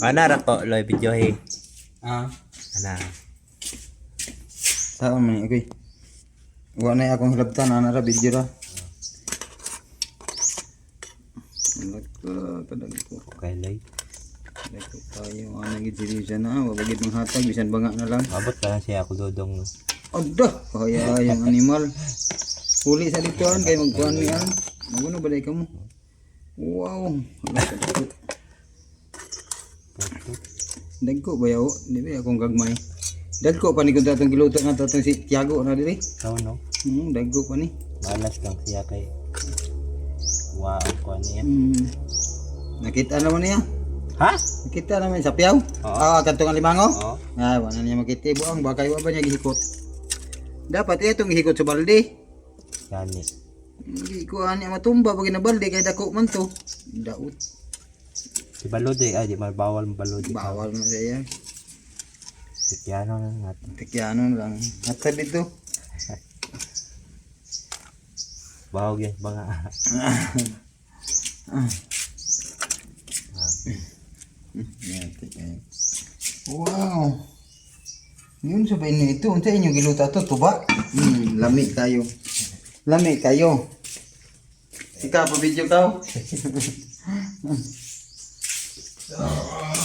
Ana ra ko loy video he. Ah, Ana. saan man ni agoy. Wa na akong hilabtan ana ra video ra. Kadang ko. Okay loy. Dako tayo ana gid si na, wa gid manghatag bisan banga na lang. Abot pa lang siya ako dodong no. Adda, kaya yung animal. Huli sa ditoan kay magkuhan mi an. Maguno ba dai kamo? Wow. Dagko ba yaw? Di ba akong gagmay? Dagko pa ni kun tatong giluto nga tatong si Tiago na diri. So no. Dagko pa ni. Malas lang siya kay wow ko niya. Nakita naman niya. Ha? Nakita naman sa piyaw. Kantong alimango. Oo. Wala niya makita buang bakay wa ba niya gihikot. Dapat itong gihikot sa balde. Gani. Hindi ko ani matumba pag ginabalde kay dako man to. Daot. Si balode ay di bawal balode. Bawal na siya. Tikyano na natin. Tikyano lang. Hata dito. Bawag yan mga. Wow. Yun sabihin niyo ito. Unsa inyong giluto to tuba? Lami kayo. Lami kayo. Ikaw pa video ka.